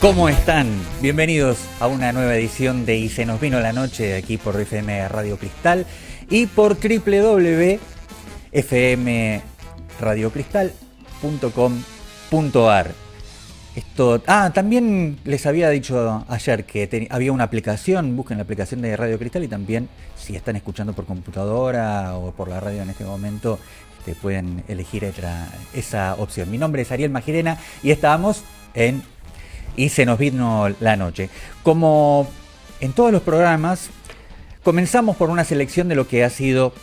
¿Cómo están? Bienvenidos a una nueva edición de Y se nos vino la noche aquí por FM Radio Cristal y por www.fmradiocristal.com.ar. También les había dicho ayer que había una aplicación, busquen la aplicación de Radio Cristal y también si están escuchando por computadora o por la radio en este momento, pueden elegir esa opción. Mi nombre es Ariel Magirena y estamos en Y se nos vino la noche. Como en todos los programas, comenzamos por una selección de lo que ha sido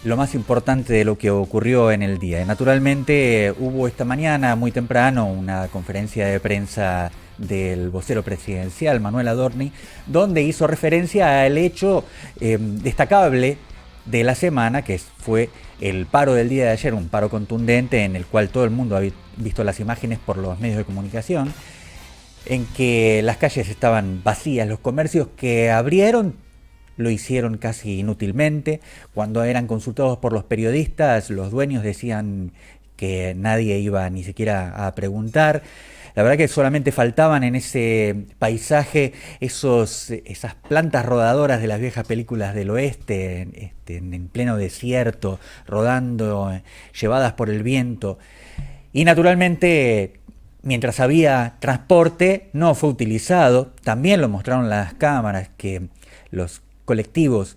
lo más importante de lo que ocurrió en el día. Naturalmente hubo esta mañana muy temprano una conferencia de prensa del vocero presidencial, Manuel Adorni, donde hizo referencia al hecho destacable de la semana, que fue el paro del día de ayer, un paro contundente en el cual todo el mundo ha visto las imágenes por los medios de comunicación, en que las calles estaban vacías, los comercios que abrieron lo hicieron casi inútilmente. Cuando eran consultados por los periodistas, los dueños decían que nadie iba ni siquiera a preguntar. La verdad que solamente faltaban en ese paisaje esas plantas rodadoras de las viejas películas del oeste, en pleno desierto, rodando, llevadas por el viento. Y naturalmente, mientras había transporte, no fue utilizado. También lo mostraron las cámaras, que los colectivos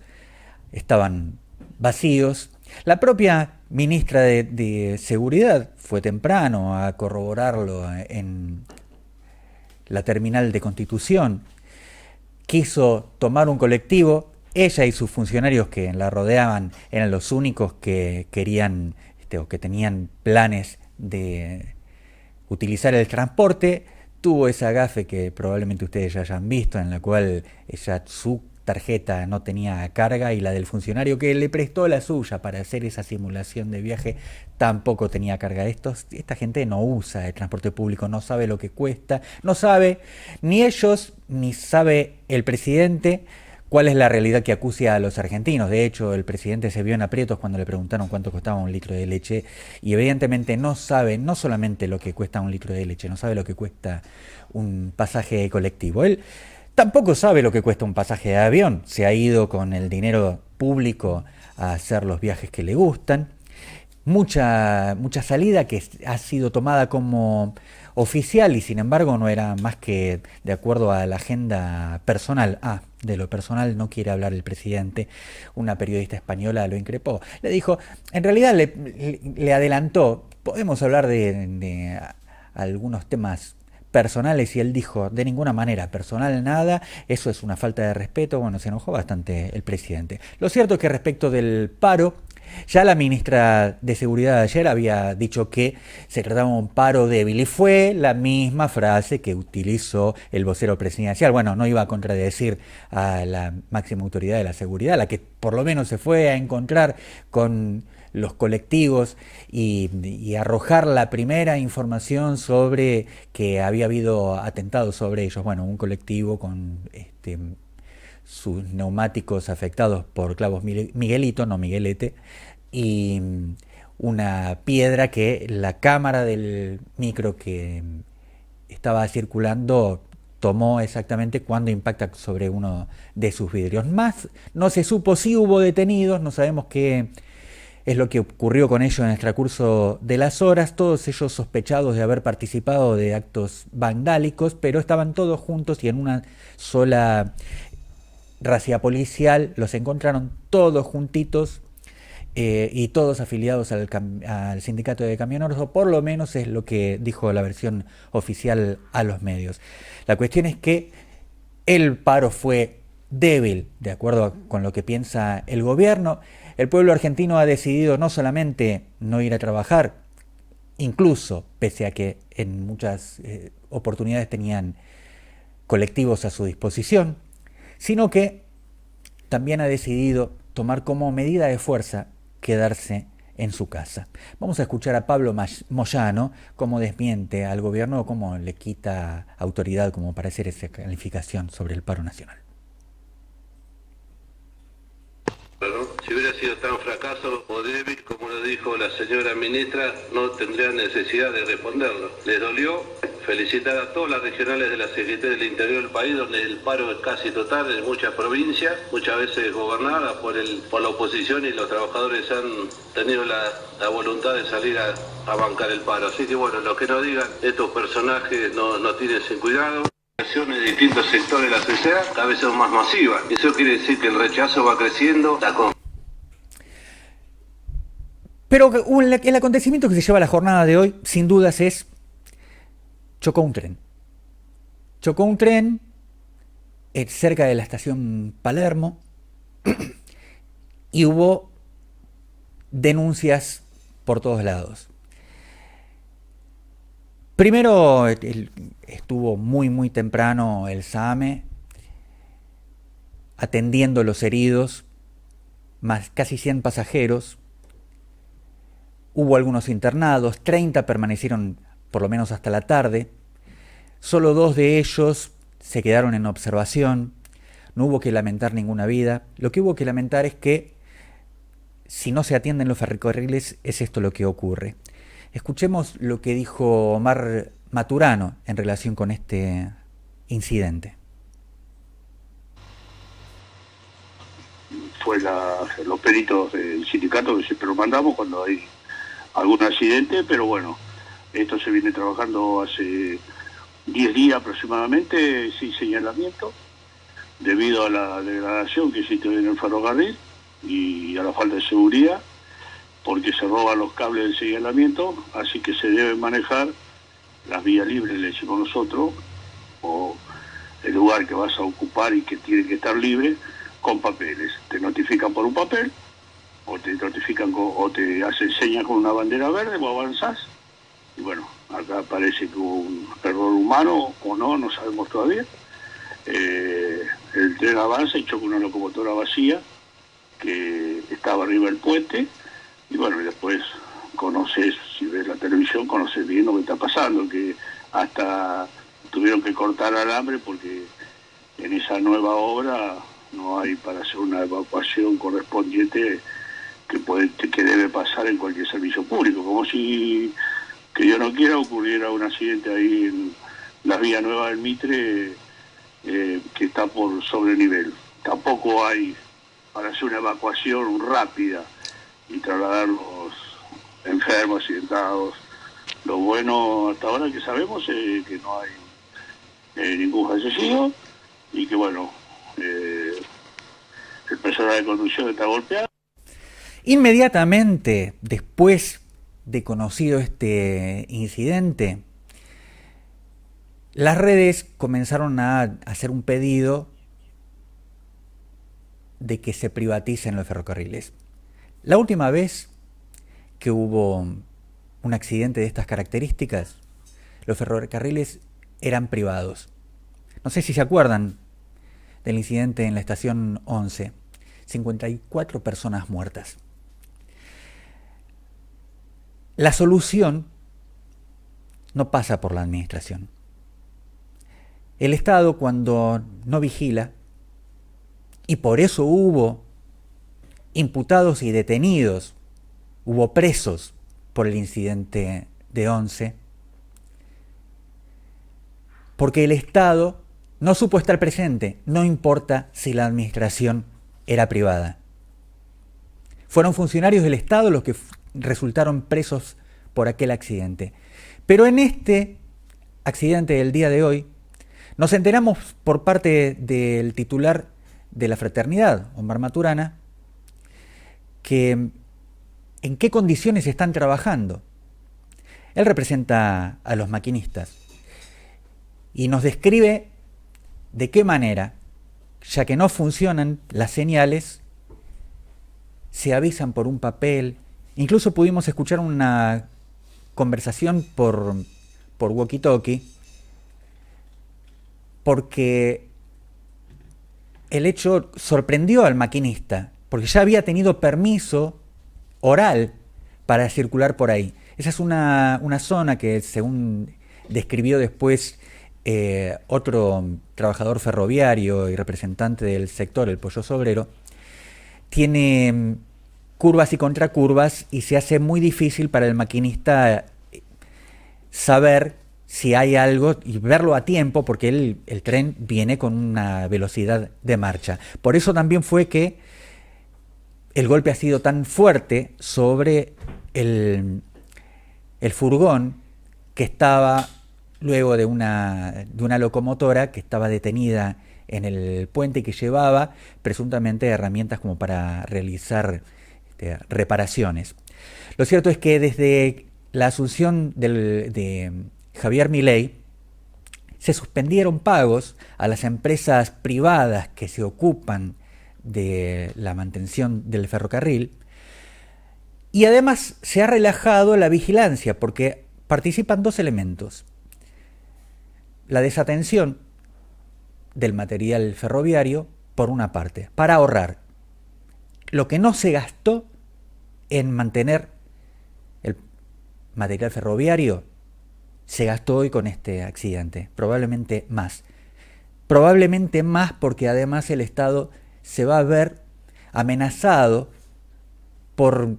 estaban vacíos. La propia ministra de Seguridad fue temprano a corroborarlo en la terminal de Constitución. Quiso tomar un colectivo. Ella y sus funcionarios que la rodeaban eran los únicos que querían o que tenían planes de utilizar el transporte. Tuvo esa gafe que probablemente ustedes ya hayan visto, en la cual su tarjeta no tenía carga y la del funcionario que le prestó la suya para hacer esa simulación de viaje tampoco tenía carga. Esta gente no usa el transporte público, no sabe lo que cuesta, no sabe ni ellos ni sabe el presidente cuál es la realidad que acucia a los argentinos. De hecho, el presidente se vio en aprietos cuando le preguntaron cuánto costaba un litro de leche y evidentemente no sabe no solamente lo que cuesta un litro de leche, no sabe lo que cuesta un pasaje colectivo. Él tampoco sabe lo que cuesta un pasaje de avión. Se ha ido con el dinero público a hacer los viajes que le gustan. Mucha salida que ha sido tomada como oficial y sin embargo no era más que de acuerdo a la agenda personal. De lo personal no quiere hablar el presidente. Una periodista española lo increpó. Le dijo, en realidad le adelantó, podemos hablar de algunos temas personales, y él dijo, de ninguna manera, personal nada, eso es una falta de respeto. Bueno, se enojó bastante el presidente. Lo cierto es que respecto del paro, ya la ministra de Seguridad ayer había dicho que se trataba de un paro débil y fue la misma frase que utilizó el vocero presidencial. Bueno, no iba a contradecir a la máxima autoridad de la seguridad, la que por lo menos se fue a encontrar con los colectivos y arrojar la primera información sobre que había habido atentados sobre ellos. Bueno, un colectivo con sus neumáticos afectados por clavos Miguelito, no Miguelete, y una piedra que la cámara del micro que estaba circulando tomó exactamente cuando impacta sobre uno de sus vidrios. Más no se supo si hubo detenidos, no sabemos qué es lo que ocurrió con ellos en el transcurso de las horas, todos ellos sospechados de haber participado de actos vandálicos, pero estaban todos juntos y en una sola racia policial los encontraron todos juntitos y todos afiliados al sindicato de camioneros, o por lo menos es lo que dijo la versión oficial a los medios. La cuestión es que el paro fue débil, de acuerdo con lo que piensa el gobierno. El pueblo argentino ha decidido no solamente no ir a trabajar, incluso pese a que en muchas oportunidades tenían colectivos a su disposición, sino que también ha decidido tomar como medida de fuerza quedarse en su casa. Vamos a escuchar a Pablo Moyano cómo desmiente al gobierno o cómo le quita autoridad como para hacer esa calificación sobre el paro nacional. Si hubiera sido tan fracaso o débil como lo dijo la señora ministra, no tendría necesidad de responderlo. Les dolió, felicitar a todas las regionales de la CGT del interior del país, donde el paro es casi total en muchas provincias, muchas veces gobernadas por la oposición, y los trabajadores han tenido la voluntad de salir a bancar el paro. Así que bueno, lo que nos digan estos personajes no tienen sin cuidado. De distintos sectores de la sociedad cada vez son más masivas. Eso quiere decir que el rechazo va creciendo. Pero el acontecimiento que se lleva a la jornada de hoy, sin dudas, es chocó un tren. Chocó un tren cerca de la estación Palermo y hubo denuncias por todos lados. Primero estuvo muy temprano el SAME atendiendo los heridos, más casi 100 pasajeros. Hubo algunos internados, 30 permanecieron por lo menos hasta la tarde. Solo 2 de ellos se quedaron en observación. No hubo que lamentar ninguna vida. Lo que hubo que lamentar es que si no se atienden los ferrocarriles, es esto lo que ocurre. Escuchemos lo que dijo Omar Maturano en relación con este incidente. Fue los peritos del sindicato que siempre lo mandamos cuando hay algún accidente, pero bueno, esto se viene trabajando hace 10 días aproximadamente sin señalamiento, debido a la degradación que existe en el ferrocarril y a la falta de seguridad, porque se roban los cables del señalamiento, así que se deben manejar las vías libres, le decimos nosotros, o el lugar que vas a ocupar y que tiene que estar libre, con papeles. Te notifican por un papel, o te notifican o te hacen señas con una bandera verde, vos avanzás, y bueno, acá parece que hubo un error humano, o no sabemos todavía. El tren avanza y choca una locomotora vacía, que estaba arriba del puente, y bueno, y después conoces, si ves la televisión, conoces bien lo que está pasando, que hasta tuvieron que cortar alambre porque en esa nueva obra no hay para hacer una evacuación correspondiente que debe pasar en cualquier servicio público, como si, que Dios no quiera, ocurriera un accidente ahí en la vía nueva del Mitre, que está por sobrenivel. Tampoco hay para hacer una evacuación rápida y trasladar los enfermos, accidentados. Lo bueno hasta ahora que sabemos es que no hay ningún fallecido y que bueno, el personal de conducción está golpeado. Inmediatamente después de conocido este incidente, las redes comenzaron a hacer un pedido de que se privaticen los ferrocarriles. La última vez que hubo un accidente de estas características, los ferrocarriles eran privados. No sé si se acuerdan del incidente en la estación 11. 54 personas muertas. La solución no pasa por la administración. El Estado, cuando no vigila, y por eso hubo imputados y detenidos, hubo presos por el incidente de 11, porque el Estado no supo estar presente, no importa si la administración era privada. Fueron funcionarios del Estado los que resultaron presos por aquel accidente. Pero en este accidente del día de hoy, nos enteramos por parte del titular de la fraternidad, Omar Maturana, que en qué condiciones están trabajando. Él representa a los maquinistas y nos describe de qué manera, ya que no funcionan las señales, se avisan por un papel. Incluso pudimos escuchar una conversación por walkie-talkie, porque el hecho sorprendió al maquinista, porque ya había tenido permiso oral para circular por ahí. Esa es una zona que, según describió después otro trabajador ferroviario y representante del sector, el Pollo Obrero, tiene curvas y contracurvas y se hace muy difícil para el maquinista saber si hay algo y verlo a tiempo, porque el tren viene con una velocidad de marcha. Por eso también fue que el golpe ha sido tan fuerte sobre el furgón que estaba luego de una locomotora que estaba detenida en el puente y que llevaba presuntamente herramientas como para realizar reparaciones. Lo cierto es que desde la asunción de Javier Milei se suspendieron pagos a las empresas privadas que se ocupan de la mantención del ferrocarril y además se ha relajado la vigilancia porque participan dos elementos: la desatención del material ferroviario, por una parte, para ahorrar lo que no se gastó en mantener el material ferroviario, se gastó hoy con este accidente, probablemente más porque además el Estado se va a ver amenazado por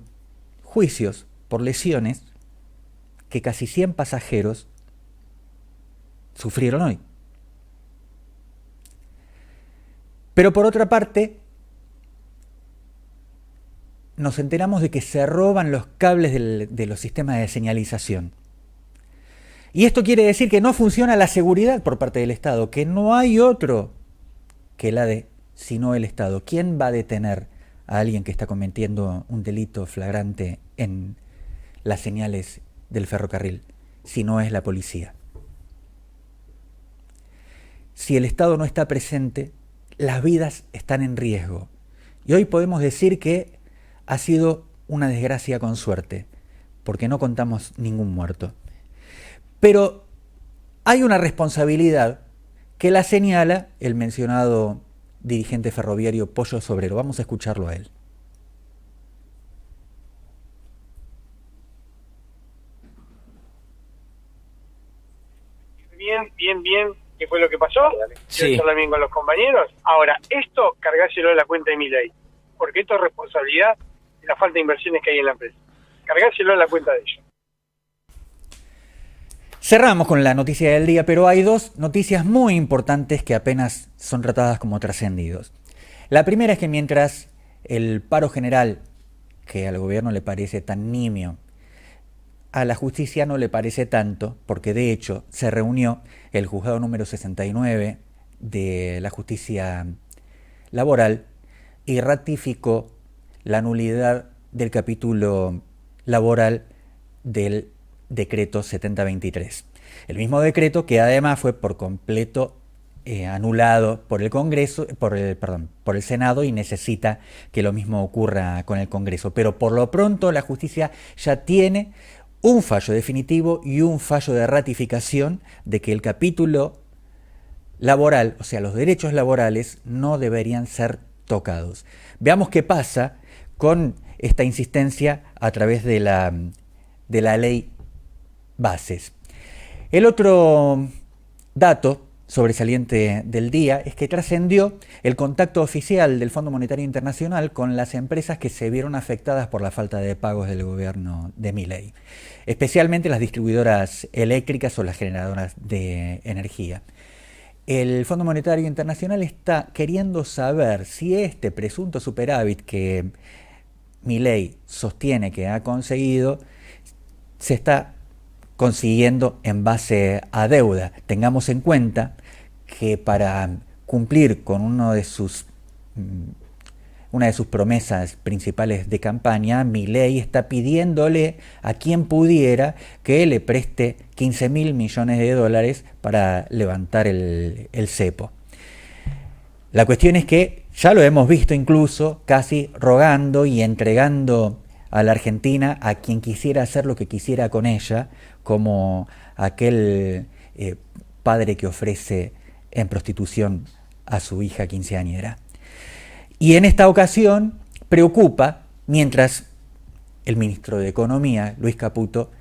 juicios, por lesiones que casi 100 pasajeros sufrieron hoy. Pero por otra parte, nos enteramos de que se roban los cables de los sistemas de señalización. Y esto quiere decir que no funciona la seguridad por parte del Estado, que no hay otro que la de, sino el Estado. ¿Quién va a detener a alguien que está cometiendo un delito flagrante en las señales del ferrocarril, si no es la policía? Si el Estado no está presente, las vidas están en riesgo. Y hoy podemos decir que ha sido una desgracia con suerte, porque no contamos ningún muerto. Pero hay una responsabilidad que la señala el mencionado dirigente ferroviario Pollo Sobrero. Vamos a escucharlo a él. Bien, ¿qué fue lo que pasó? Sí. Quiero hablar bien con los compañeros. Ahora, esto cargárselo a la cuenta de Milei, porque esto es responsabilidad de la falta de inversiones que hay en la empresa. Cargárselo a la cuenta de ellos. Cerramos con la noticia del día, pero hay dos noticias muy importantes que apenas son tratadas como trascendidos. La primera es que mientras el paro general, que al gobierno le parece tan nimio, a la justicia no le parece tanto, porque de hecho se reunió el juzgado número 69 de la justicia laboral y ratificó la nulidad del capítulo laboral del decreto 7023. El mismo decreto que además fue por completo anulado por el Congreso, por el Senado, y necesita que lo mismo ocurra con el Congreso. Pero por lo pronto la justicia ya tiene un fallo definitivo y un fallo de ratificación de que el capítulo laboral, o sea, los derechos laborales, no deberían ser tocados. Veamos qué pasa con esta insistencia a través de la ley bases. El otro dato sobresaliente del día es que trascendió el contacto oficial del Fondo Monetario Internacional con las empresas que se vieron afectadas por la falta de pagos del gobierno de Milei, especialmente las distribuidoras eléctricas o las generadoras de energía. El Fondo Monetario Internacional está queriendo saber si este presunto superávit que Milei sostiene que ha conseguido se está consiguiendo en base a deuda. Tengamos en cuenta que para cumplir con una de sus promesas principales de campaña, Milei está pidiéndole a quien pudiera que le preste 15.000 millones de dólares para levantar el cepo. La cuestión es que ya lo hemos visto incluso casi rogando y entregando a la Argentina a quien quisiera hacer lo que quisiera con ella, como aquel padre que ofrece en prostitución a su hija quinceañera. Y en esta ocasión preocupa, mientras el ministro de Economía, Luis Caputo,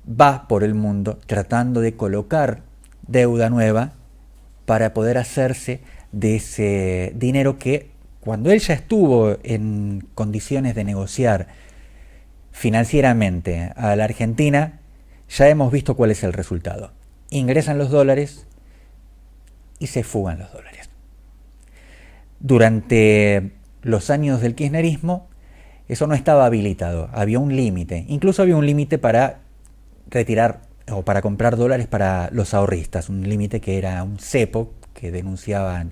va por el mundo tratando de colocar deuda nueva para poder hacerse de ese dinero que, cuando él ya estuvo en condiciones de negociar financieramente a la Argentina, ya hemos visto cuál es el resultado. ingresan los dólares y se fugan los dólares. Durante los años del kirchnerismo eso no estaba habilitado, había un límite, incluso había un límite para retirar o para comprar dólares para los ahorristas, un límite que era un cepo que denunciaban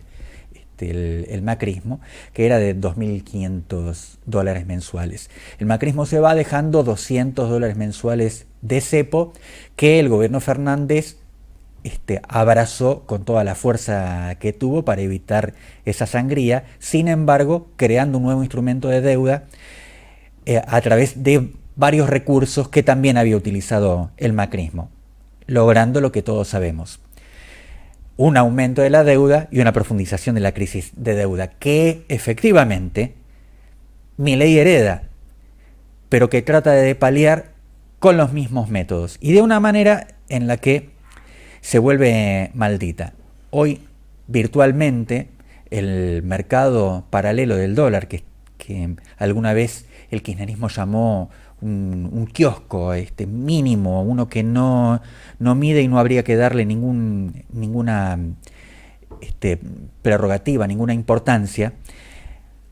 el macrismo, que era de $2.500 mensuales. El macrismo se va dejando $200 mensuales de cepo que el gobierno Fernández abrazó con toda la fuerza que tuvo para evitar esa sangría, sin embargo creando un nuevo instrumento de deuda a través de varios recursos que también había utilizado el macrismo, logrando lo que todos sabemos: un aumento de la deuda y una profundización de la crisis de deuda que efectivamente Milei hereda, pero que trata de paliar con los mismos métodos y de una manera en la que se vuelve maldita. Hoy, virtualmente, el mercado paralelo del dólar, que alguna vez el kirchnerismo llamó un kiosco mínimo, uno que no mide y no habría que darle ninguna prerrogativa, ninguna importancia,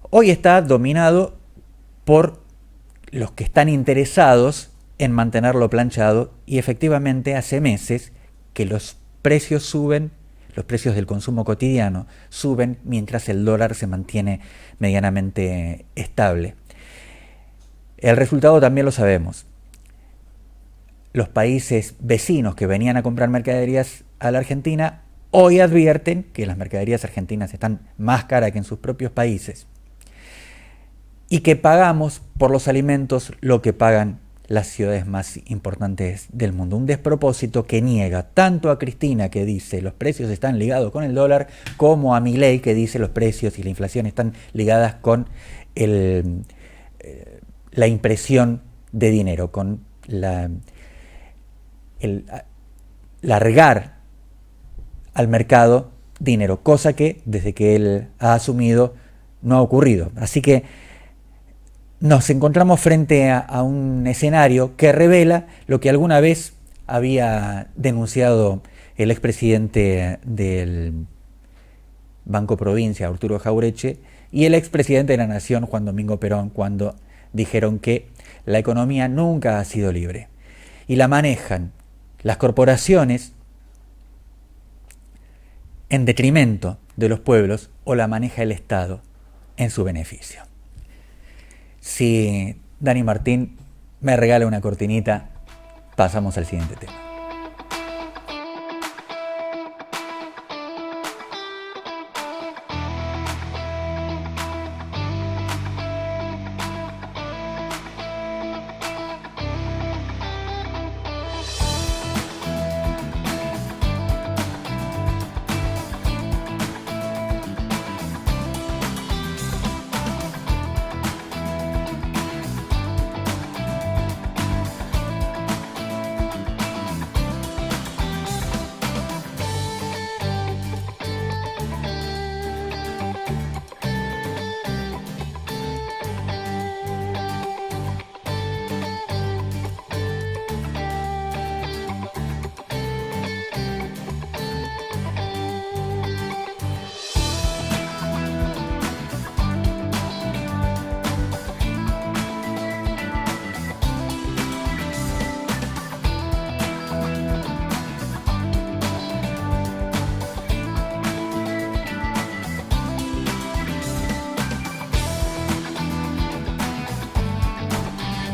hoy está dominado por los que están interesados en mantenerlo planchado, y efectivamente hace meses que los precios suben, los precios del consumo cotidiano suben mientras el dólar se mantiene medianamente estable. El resultado también lo sabemos. Los países vecinos que venían a comprar mercaderías a la Argentina hoy advierten que las mercaderías argentinas están más caras que en sus propios países y que pagamos por los alimentos lo que pagan las ciudades más importantes del mundo. Un despropósito que niega tanto a Cristina, que dice los precios están ligados con el dólar, como a Milei, que dice los precios y la inflación están ligadas con la impresión de dinero, con el largar al mercado dinero, cosa que desde que él ha asumido no ha ocurrido. Así que nos encontramos frente a un escenario que revela lo que alguna vez había denunciado el expresidente del Banco Provincia, Arturo Jaureche, y el expresidente de la Nación, Juan Domingo Perón, cuando dijeron que la economía nunca ha sido libre y la manejan las corporaciones en detrimento de los pueblos, o la maneja el Estado en su beneficio. Si Dani Martín me regala una cortinita, pasamos al siguiente tema.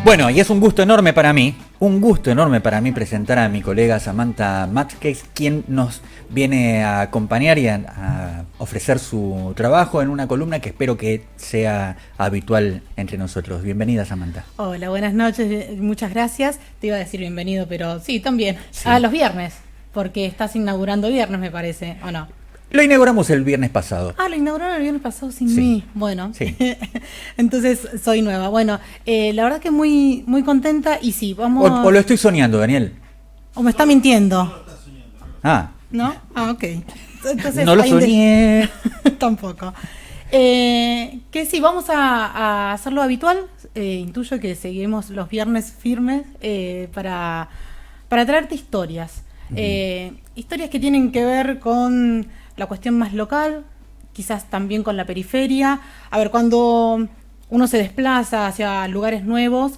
Bueno, y es un gusto enorme para mí presentar a mi colega Samantha Matzkes, quien nos viene a acompañar y a ofrecer su trabajo en una columna que espero que sea habitual entre nosotros. Bienvenida, Samantha. Hola, buenas noches, muchas gracias. Te iba a decir bienvenido, pero sí, también. Sí. Los viernes, porque estás inaugurando viernes, me parece, ¿o no? Lo inauguramos el viernes pasado. Lo inauguraron el viernes pasado sin mí. Bueno, sí. Entonces soy nueva. Bueno, la verdad que muy, muy contenta y sí, vamos... O lo estoy soñando, Daniel. O me está mintiendo. ¿No? Ok. Entonces, no lo soñé. Tampoco. Que sí, vamos a hacerlo habitual. Intuyo que seguimos los viernes firmes para traerte historias. Historias que tienen que ver con la cuestión más local, quizás también con la periferia. A ver, cuando uno se desplaza hacia lugares nuevos,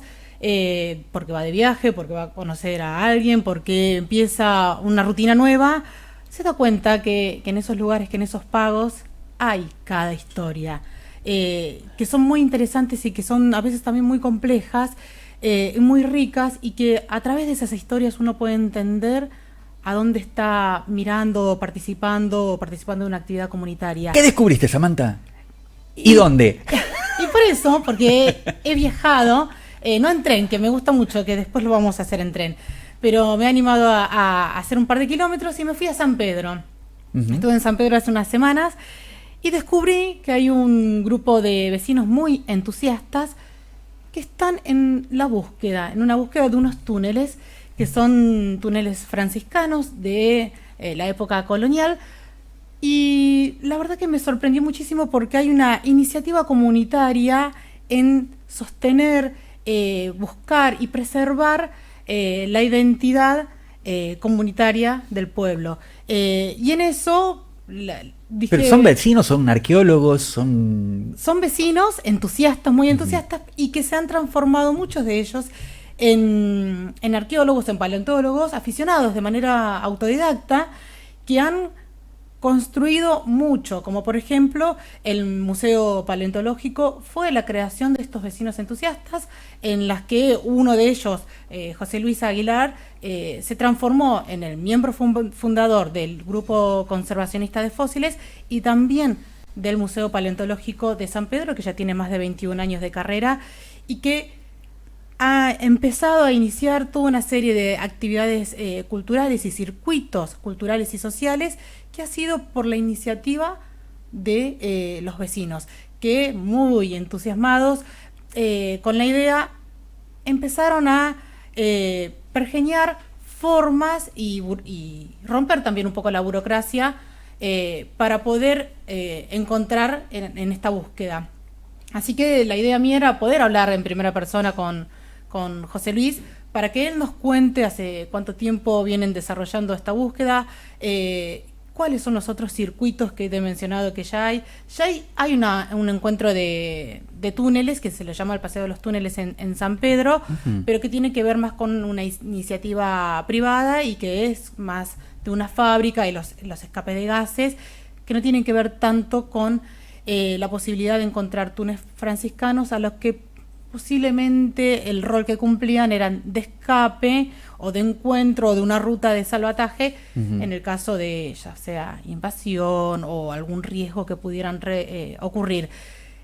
porque va de viaje, porque va a conocer a alguien, porque empieza una rutina nueva, se da cuenta que en esos lugares, que en esos pagos, hay cada historia, que son muy interesantes y que son a veces también muy complejas, muy ricas, y que a través de esas historias uno puede entender a dónde está mirando o participando de una actividad comunitaria. ¿Qué descubriste, Samantha? ¿Y dónde? Y por eso, porque he viajado, no en tren, que me gusta mucho, que después lo vamos a hacer en tren, pero me he animado a hacer un par de kilómetros y me fui a San Pedro. Estuve en San Pedro hace unas semanas y descubrí que hay un grupo de vecinos muy entusiastas que están en una búsqueda de unos túneles, que son túneles franciscanos de la época colonial. Y la verdad que me sorprendió muchísimo porque hay una iniciativa comunitaria en sostener, buscar y preservar la identidad comunitaria del pueblo. Y en eso... ¿Pero son vecinos, son arqueólogos, son vecinos entusiastas, muy entusiastas, y que se han transformado muchos de ellos en arqueólogos, en paleontólogos, aficionados de manera autodidacta, que han construido mucho, como por ejemplo el Museo Paleontológico fue la creación de estos vecinos entusiastas, en las que uno de ellos, José Luis Aguilar, se transformó en el miembro fundador del Grupo Conservacionista de Fósiles y también del Museo Paleontológico de San Pedro, que ya tiene más de 21 años de carrera y que ha empezado a iniciar toda una serie de actividades culturales y circuitos culturales y sociales, que ha sido por la iniciativa de los vecinos, que muy entusiasmados con la idea empezaron a pergeñar formas y romper también un poco la burocracia para poder encontrar en esta búsqueda. Así que la idea mía era poder hablar en primera persona con José Luis, para que él nos cuente hace cuánto tiempo vienen desarrollando esta búsqueda, cuáles son los otros circuitos que te he mencionado que ya hay. Hay un encuentro de túneles, que se lo llama el Paseo de los Túneles en San Pedro, pero que tiene que ver más con una iniciativa privada y que es más de una fábrica y los escapes de gases, que no tienen que ver tanto con la posibilidad de encontrar túneles franciscanos, a los que posiblemente el rol que cumplían eran de escape o de encuentro o de una ruta de salvataje, en el caso de ya sea invasión o algún riesgo que pudieran ocurrir.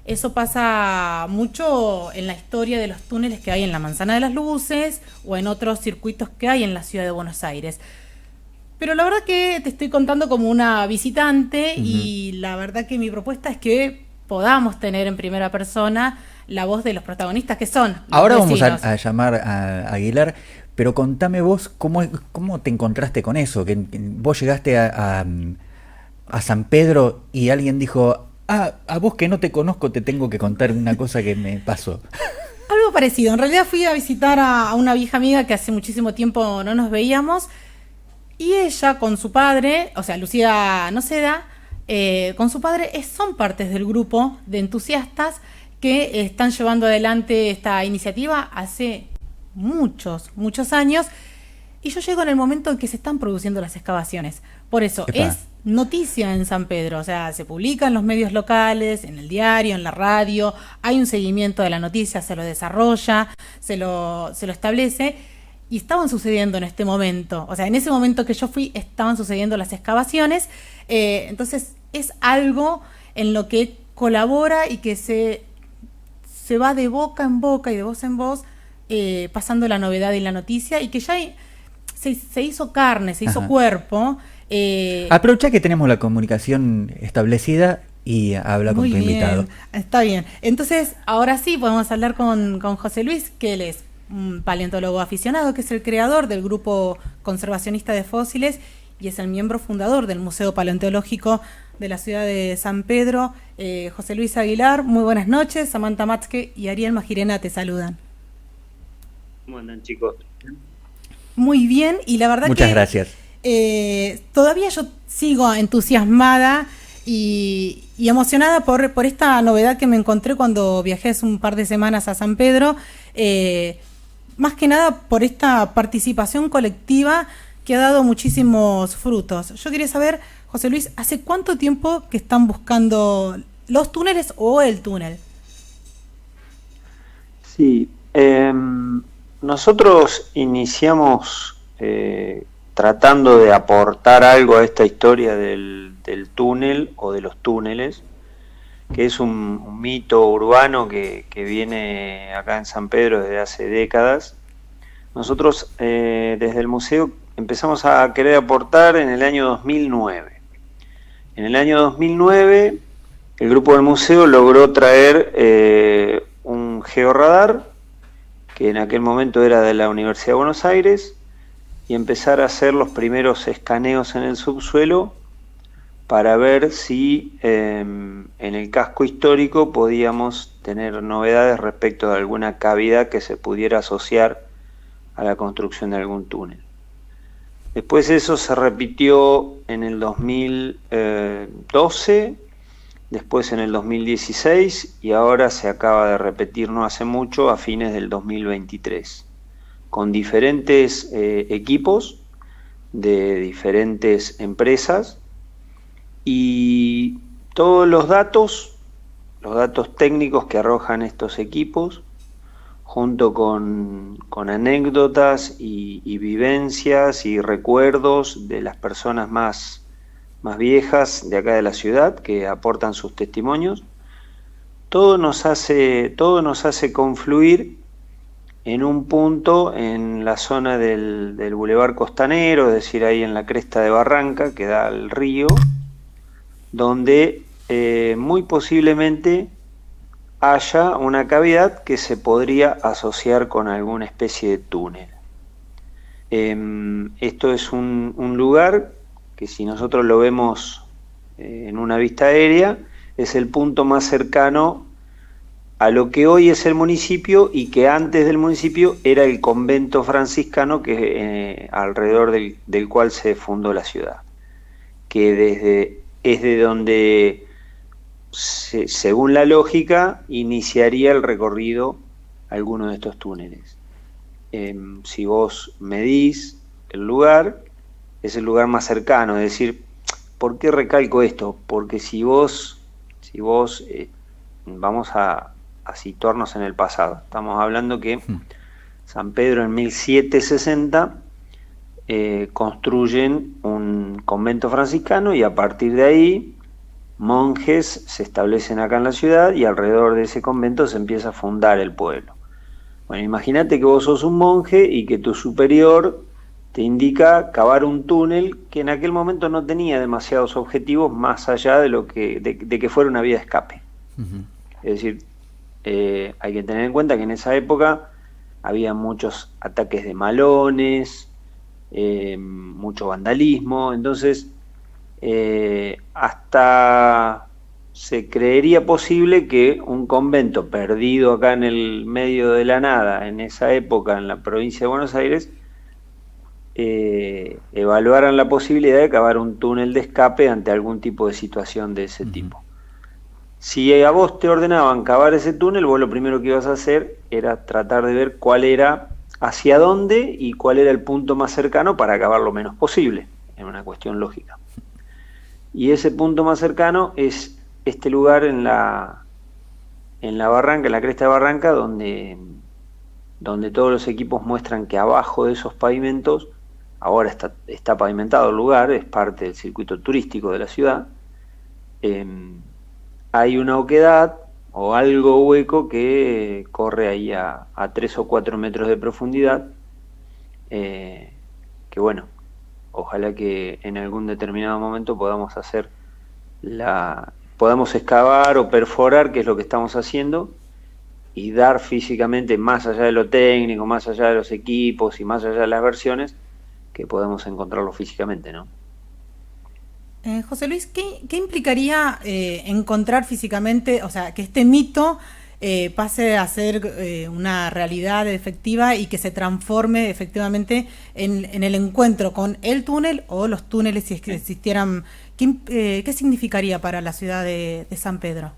Eso pasa mucho en la historia de los túneles que hay en la Manzana de las Luces o en otros circuitos que hay en la ciudad de Buenos Aires. Pero la verdad que te estoy contando como una visitante, y la verdad que mi propuesta es que podamos tener en primera persona la voz de los protagonistas, que son los Ahora vecinos. Vamos a llamar a Aguilar, pero contame vos cómo te encontraste con eso, que vos llegaste a San Pedro y alguien dijo: a vos que no te conozco te tengo que contar una cosa que me pasó. Algo parecido. En realidad fui a visitar a una vieja amiga que hace muchísimo tiempo no nos veíamos, y ella con su padre, o sea, Lucía Noceda, con su padre son partes del grupo de entusiastas que están llevando adelante esta iniciativa hace muchos años, y yo llego en el momento en que se están produciendo las excavaciones. Por eso es noticia en San Pedro, o sea, se publica en los medios locales, en el diario, en la radio, hay un seguimiento de la noticia, se lo desarrolla, se lo establece, y estaban sucediendo en este momento, o sea, en ese momento que yo fui estaban sucediendo las excavaciones. Entonces es algo en lo que colabora y que se va de boca en boca y de voz en voz, pasando la novedad y la noticia, y que ya se hizo carne, se hizo cuerpo. Aprovecha que tenemos la comunicación establecida y habla con tu invitado. Está bien. Entonces, ahora sí podemos hablar con José Luis, que él es un paleontólogo aficionado, que es el creador del Grupo Conservacionista de Fósiles y es el miembro fundador del Museo Paleontológico de la ciudad de San Pedro. José Luis Aguilar, muy buenas noches. Samantha Matzke y Ariel Magirena te saludan. ¿Cómo andan, chicos? Muy bien, y la verdad Muchas gracias. todavía yo sigo entusiasmada y emocionada por esta novedad que me encontré cuando viajé hace un par de semanas a San Pedro, más que nada por esta participación colectiva que ha dado muchísimos frutos. Yo quería saber, José Luis, ¿hace cuánto tiempo que están buscando los túneles o el túnel? Sí, nosotros iniciamos tratando de aportar algo a esta historia del túnel o de los túneles, que es un mito urbano que viene acá en San Pedro desde hace décadas. Nosotros desde el museo empezamos a querer aportar en el año 2009. En el año 2009 el grupo del museo logró traer un georradar, que en aquel momento era de la Universidad de Buenos Aires, y empezar a hacer los primeros escaneos en el subsuelo para ver si en el casco histórico podíamos tener novedades respecto de alguna cavidad que se pudiera asociar a la construcción de algún túnel. Después eso se repitió en el 2012, después en el 2016 y ahora se acaba de repetir no hace mucho, a fines del 2023, con diferentes equipos de diferentes empresas, y todos los datos técnicos que arrojan estos equipos, junto con anécdotas y vivencias y recuerdos de las personas más viejas de acá de la ciudad que aportan sus testimonios, todo nos hace confluir en un punto en la zona del Boulevard Costanero, es decir, ahí en la cresta de Barranca que da al río, donde muy posiblemente haya una cavidad que se podría asociar con alguna especie de túnel. Esto es un lugar que, si nosotros lo vemos en una vista aérea, es el punto más cercano a lo que hoy es el municipio, y que antes del municipio era el convento franciscano que alrededor del cual se fundó la ciudad, que es de donde, según la lógica, iniciaría el recorrido alguno de estos túneles. Si vos medís el lugar, es el lugar más cercano. Es decir, ¿por qué recalco esto? Porque si vos vamos a situarnos en el pasado. Estamos hablando que San Pedro en 1760 construyen un convento franciscano, y a partir de ahí monjes se establecen acá en la ciudad, y alrededor de ese convento se empieza a fundar el pueblo. Bueno, imagínate que vos sos un monje y que tu superior te indica cavar un túnel que en aquel momento no tenía demasiados objetivos más allá de que fuera una vía de escape. Es decir, hay que tener en cuenta que en esa época había muchos ataques de malones, mucho vandalismo, entonces hasta se creería posible que un convento perdido acá en el medio de la nada, en esa época en la provincia de Buenos Aires, evaluaran la posibilidad de cavar un túnel de escape ante algún tipo de situación de ese tipo. Si a vos te ordenaban cavar ese túnel, vos lo primero que ibas a hacer era tratar de ver cuál era, hacia dónde y cuál era el punto más cercano para cavar lo menos posible, en una cuestión lógica. Y ese punto más cercano es este lugar en la barranca, en la cresta de Barranca, donde todos los equipos muestran que abajo de esos pavimentos, ahora está pavimentado el lugar, es parte del circuito turístico de la ciudad, hay una oquedad o algo hueco que corre ahí a 3 o 4 metros de profundidad, que bueno, ojalá que en algún determinado momento podamos excavar o perforar, que es lo que estamos haciendo, y dar físicamente, más allá de lo técnico, más allá de los equipos y más allá de las versiones, que podemos encontrarlo físicamente, ¿no? José Luis, ¿qué implicaría encontrar físicamente, o sea, que este mito pase a ser una realidad efectiva y que se transforme efectivamente en el encuentro con el túnel o los túneles si es que existieran. ¿Qué significaría para la ciudad de San Pedro?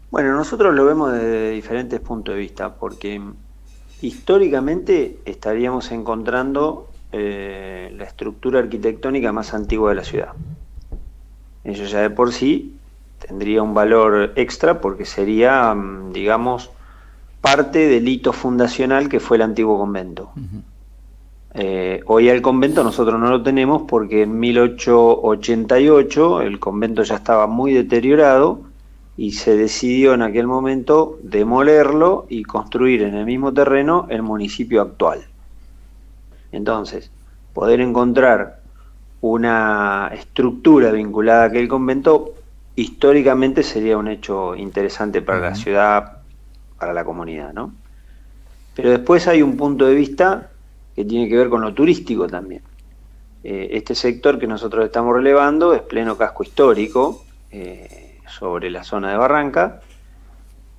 Bueno, nosotros lo vemos desde diferentes puntos de vista, porque históricamente estaríamos encontrando la estructura arquitectónica más antigua de la ciudad. Eso ya de por sí tendría un valor extra porque sería, digamos, parte del hito fundacional que fue el antiguo convento. Hoy el convento nosotros no lo tenemos porque en 1888 el convento ya estaba muy deteriorado y se decidió en aquel momento demolerlo y construir en el mismo terreno el municipio actual. Entonces, poder encontrar una estructura vinculada a aquel convento históricamente sería un hecho interesante para la ciudad, para la comunidad, ¿no? Pero después hay un punto de vista que tiene que ver con lo turístico también. Este sector que nosotros estamos relevando es pleno casco histórico, sobre la zona de Barranca,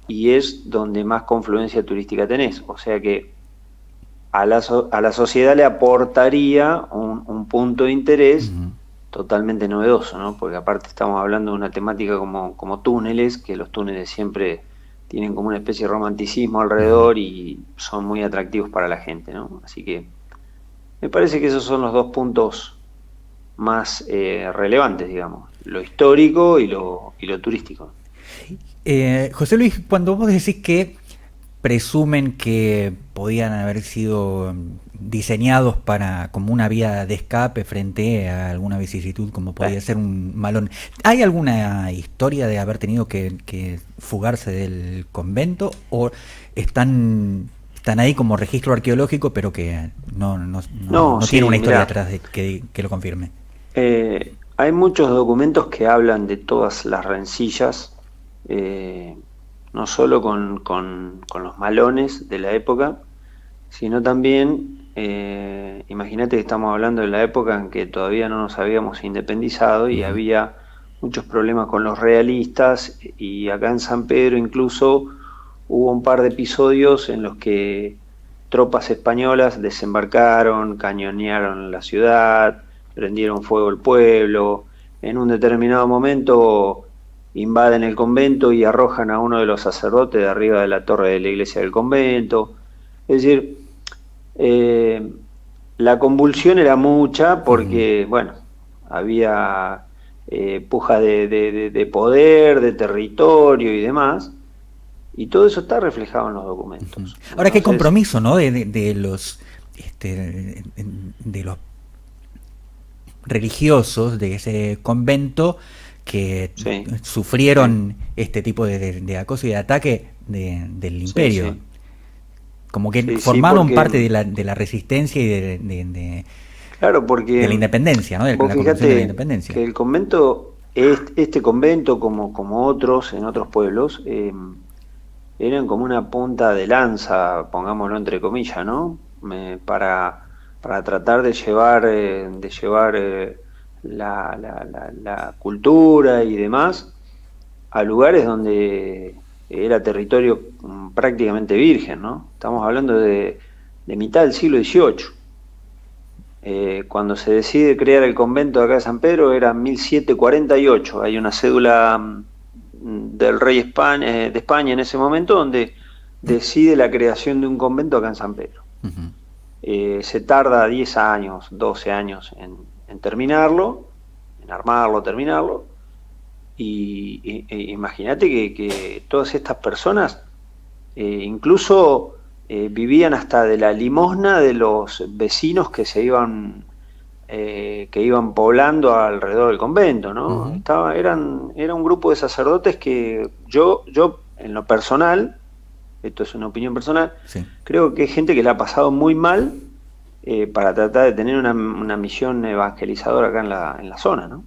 y es donde más confluencia turística tenés. O sea que a la sociedad le aportaría un punto de interés totalmente novedoso, ¿no? Porque aparte estamos hablando de una temática como túneles, que los túneles siempre tienen como una especie de romanticismo alrededor y son muy atractivos para la gente, ¿no? Así que me parece que esos son los dos puntos más relevantes, digamos, lo histórico y lo turístico. José Luis, cuando vos decís que presumen que podían haber sido diseñados para como una vía de escape frente a alguna vicisitud como podía ser un malón, ¿hay alguna historia de haber tenido que fugarse del convento o están ahí como registro arqueológico pero que no tiene una historia detrás de que lo confirme? Hay muchos documentos que hablan de todas las rencillas, no solo con los malones de la época, sino también, imagínate que estamos hablando de la época en que todavía no nos habíamos independizado y había muchos problemas con los realistas, y acá en San Pedro incluso hubo un par de episodios en los que tropas españolas desembarcaron, cañonearon la ciudad, prendieron fuego el pueblo, en un determinado momento invaden el convento y arrojan a uno de los sacerdotes de arriba de la torre de la iglesia del convento. Es decir, la convulsión era mucha porque, bueno, había puja de poder, de territorio y demás, y todo eso está reflejado en los documentos. Ahora, qué compromiso, ¿no? De los religiosos de ese convento que sufrieron este tipo de acoso y de ataque del imperio. Como que formaron parte de la resistencia y claro, porque de la independencia, ¿no? De la construcción de la independencia. Que el convento, este convento como otros en otros pueblos, eran como una punta de lanza, pongámoslo entre comillas, ¿no? Para tratar de llevar la cultura y demás a lugares donde era territorio prácticamente virgen, ¿no? Estamos hablando de mitad del siglo XVIII. Cuando se decide crear el convento de acá de San Pedro era 1748. Hay una cédula del rey de España en ese momento donde decide la creación de un convento acá en San Pedro. Se tarda 10 años, 12 años en terminarlo, en armarlo, terminarlo, y imagínate que todas estas personas incluso vivían hasta de la limosna de los vecinos que se iban poblando alrededor del convento, ¿no? Era un grupo de sacerdotes que yo en lo personal, esto es una opinión personal, creo que es gente que la ha pasado muy mal para tratar de tener una misión evangelizadora acá en la zona, ¿no?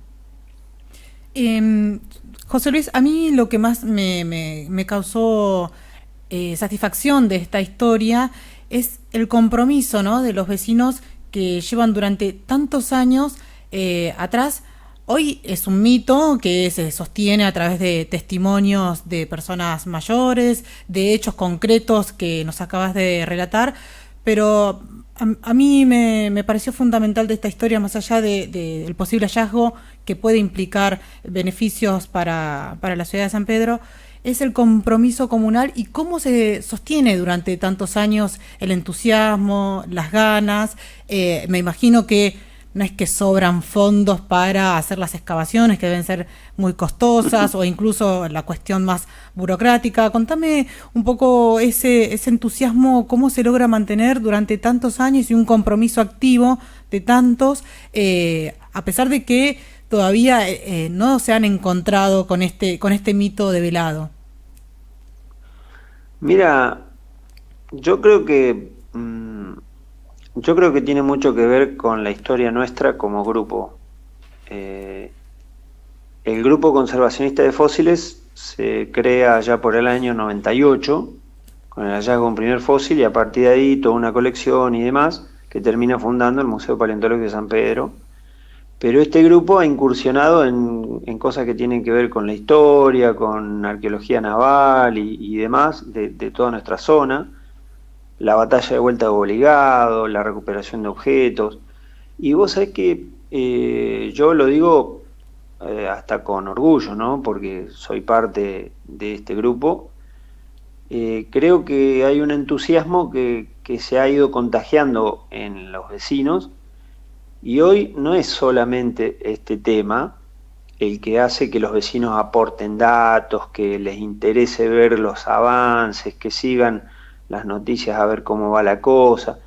José Luis, a mí lo que más me causó satisfacción de esta historia es el compromiso, ¿no?, de los vecinos que llevan durante tantos años atrás hoy es un mito que se sostiene a través de testimonios de personas mayores, de hechos concretos que nos acabas de relatar, pero a mí me pareció fundamental de esta historia, más allá del posible hallazgo que puede implicar beneficios para la ciudad de San Pedro, es el compromiso comunal y cómo se sostiene durante tantos años el entusiasmo, las ganas. Me imagino que no es que sobran fondos para hacer las excavaciones, que deben ser muy costosas, o incluso la cuestión más burocrática. Contame un poco ese entusiasmo, cómo se logra mantener durante tantos años y un compromiso activo de tantos, a pesar de que todavía no se han encontrado con este mito develado. Mira, yo creo que tiene mucho que ver con la historia nuestra como grupo. El grupo conservacionista de fósiles se crea allá por el año 98 con el hallazgo de un primer fósil, y a partir de ahí toda una colección y demás que termina fundando el Museo Paleontológico de San Pedro. Pero este grupo ha incursionado en cosas que tienen que ver con la historia, con arqueología naval y demás de toda nuestra zona, la batalla de Vuelta de Obligado, la recuperación de objetos. Y vos sabés que yo lo digo hasta con orgullo, ¿no? Porque soy parte de este grupo. Creo que hay un entusiasmo que se ha ido contagiando en los vecinos. Y hoy no es solamente este tema el que hace que los vecinos aporten datos, que les interese ver los avances, que sigan las noticias a ver cómo va la cosa,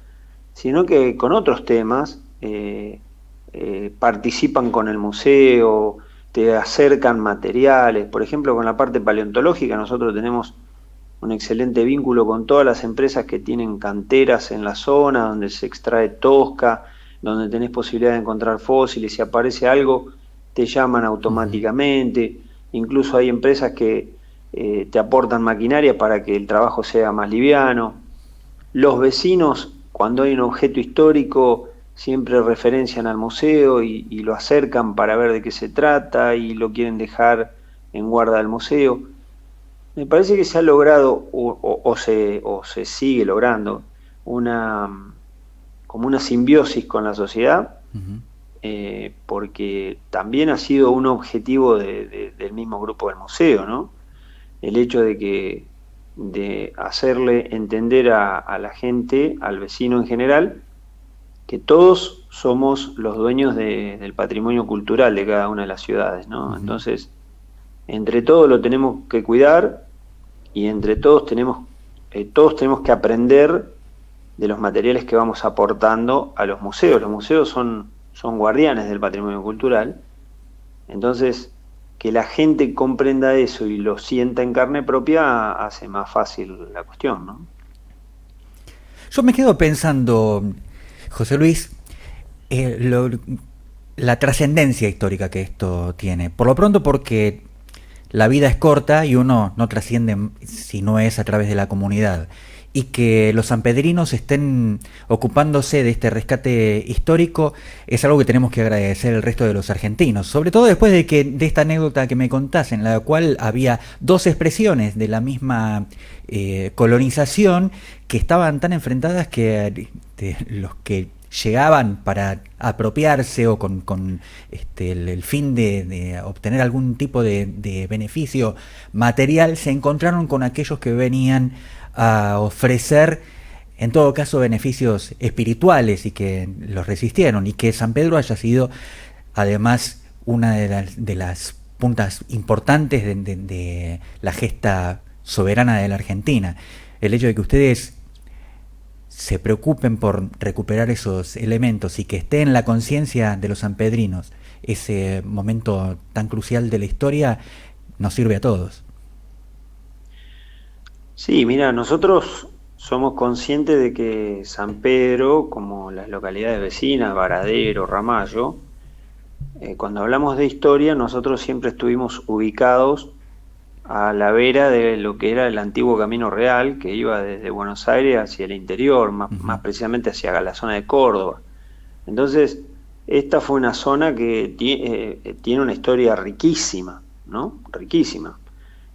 sino que con otros temas participan con el museo, te acercan materiales. Por ejemplo, con la parte paleontológica nosotros tenemos un excelente vínculo con todas las empresas que tienen canteras en la zona donde se extrae tosca, donde tenés posibilidad de encontrar fósiles. Si aparece algo, te llaman automáticamente. Incluso hay empresas que te aportan maquinaria para que el trabajo sea más liviano. Los vecinos, cuando hay un objeto histórico, siempre referencian al museo y lo acercan para ver de qué se trata y lo quieren dejar en guarda del museo. Me parece que se ha logrado, o se sigue logrando, como una simbiosis con la sociedad, porque también ha sido un objetivo del mismo grupo del museo, ¿no? El hecho de hacerle entender a la gente, al vecino en general, que todos somos los dueños del patrimonio cultural de cada una de las ciudades, ¿no? Entonces, entre todos lo tenemos que cuidar, y entre todos tenemos que aprender de los materiales que vamos aportando a los museos. Los museos son guardianes del patrimonio cultural. Entonces, que la gente comprenda eso y lo sienta en carne propia hace más fácil la cuestión, ¿no? Yo me quedo pensando, José Luis, la trascendencia histórica que esto tiene. Por lo pronto, porque la vida es corta y uno no trasciende si no es a través de la comunidad. Y que los sanpedrinos estén ocupándose de este rescate histórico es algo que tenemos que agradecer al resto de los argentinos, sobre todo después de esta anécdota que me contás, en la cual había dos expresiones de la misma colonización que estaban tan enfrentadas que los que llegaban para apropiarse o con el fin de obtener algún tipo de beneficio material, se encontraron con aquellos que venían a ofrecer, en todo caso, beneficios espirituales, y que los resistieron, y que San Pedro haya sido además una de las puntas importantes de la gesta soberana de la Argentina. El hecho de que ustedes se preocupen por recuperar esos elementos y que esté en la conciencia de los sanpedrinos ese momento tan crucial de la historia, nos sirve a todos. Sí, mira, nosotros somos conscientes de que San Pedro, como las localidades vecinas, Varadero, Ramallo, cuando hablamos de historia, nosotros siempre estuvimos ubicados a la vera de lo que era el antiguo Camino Real, que iba desde Buenos Aires hacia el interior, más precisamente hacia la zona de Córdoba. Entonces, esta fue una zona que tiene una historia riquísima, ¿no? Riquísima.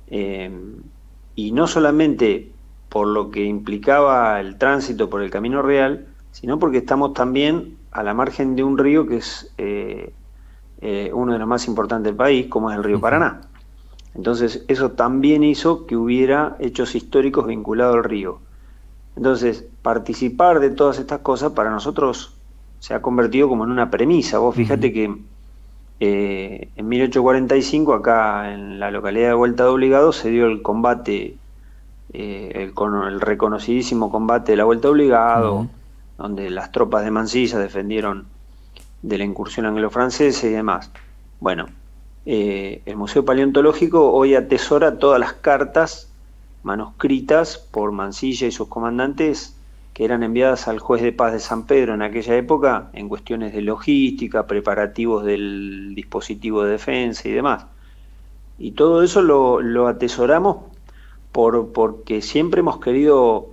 Y no solamente por lo que implicaba el tránsito por el Camino Real, sino porque estamos también a la margen de un río que es uno de los más importantes del país, como es el río Paraná. Entonces, eso también hizo que hubiera hechos históricos vinculados al río. Entonces, participar de todas estas cosas para nosotros se ha convertido como en una premisa. Vos fíjate que en 1845, acá en la localidad de Vuelta de Obligado, se dio el combate, el reconocidísimo combate de la Vuelta de Obligado, donde las tropas de Mansilla defendieron de la incursión anglo-francesa y demás. Bueno, el Museo Paleontológico hoy atesora todas las cartas manuscritas por Mansilla y sus comandantes que eran enviadas al juez de paz de San Pedro en aquella época en cuestiones de logística, preparativos del dispositivo de defensa y demás. Y todo eso lo atesoramos porque siempre hemos querido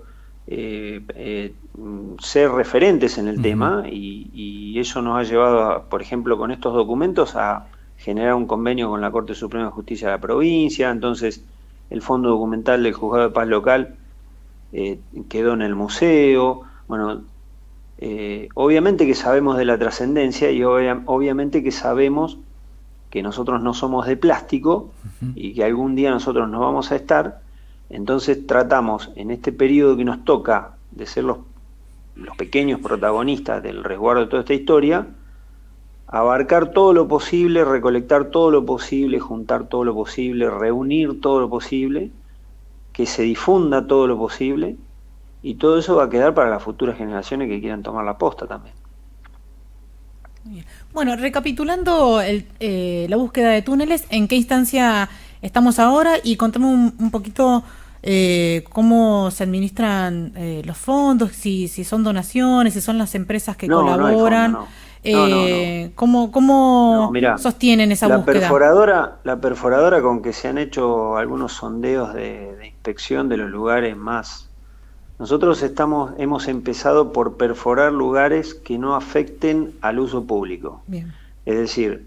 ser referentes en el tema, y eso nos ha llevado, por ejemplo, con estos documentos, a generar un convenio con la Corte Suprema de Justicia de la provincia. Entonces el fondo documental del Juzgado de Paz local quedó en el museo. Bueno, obviamente que sabemos de la trascendencia, y obviamente que sabemos que nosotros no somos de plástico y que algún día nosotros nos vamos a estar. Entonces tratamos, en este periodo que nos toca, de ser los pequeños protagonistas del resguardo de toda esta historia, abarcar todo lo posible, recolectar todo lo posible, juntar todo lo posible, reunir todo lo posible, que se difunda todo lo posible, y todo eso va a quedar para las futuras generaciones que quieran tomar la posta también. Bueno, recapitulando la búsqueda de túneles, ¿en qué instancia estamos ahora? Y contame un poquito cómo se administran los fondos, si son donaciones, si son las empresas que colaboran. No hay fondo, ¿Cómo sostienen esa búsqueda? La perforadora, con que se han hecho algunos sondeos de inspección de los lugares más... Nosotros hemos empezado por perforar lugares que no afecten al uso público. Bien. Es decir,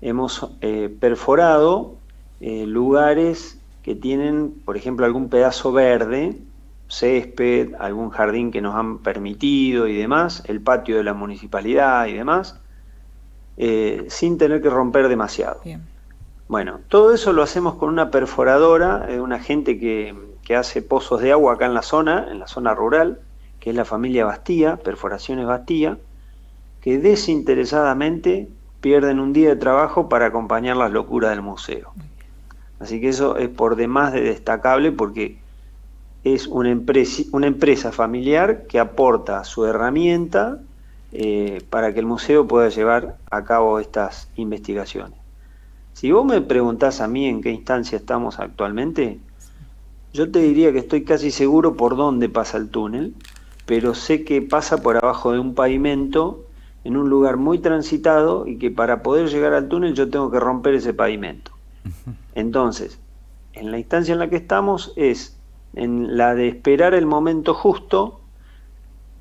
hemos perforado lugares que tienen, por ejemplo, algún pedazo verde, césped, algún jardín que nos han permitido y demás, el patio de la municipalidad y demás, sin tener que romper demasiado. Bien. Bueno, todo eso lo hacemos con una perforadora, una gente que hace pozos de agua acá en la zona rural, que es la familia Bastía, Perforaciones Bastía, que desinteresadamente pierden un día de trabajo para acompañar las locuras del museo. Así que eso es por demás de destacable, porque es una empresa familiar que aporta su herramienta para que el museo pueda llevar a cabo estas investigaciones. Si vos me preguntás a mí en qué instancia estamos actualmente, yo te diría que estoy casi seguro por dónde pasa el túnel, pero sé que pasa por abajo de un pavimento en un lugar muy transitado, y que para poder llegar al túnel yo tengo que romper ese pavimento. Entonces, en la instancia en la que estamos es en la de esperar el momento justo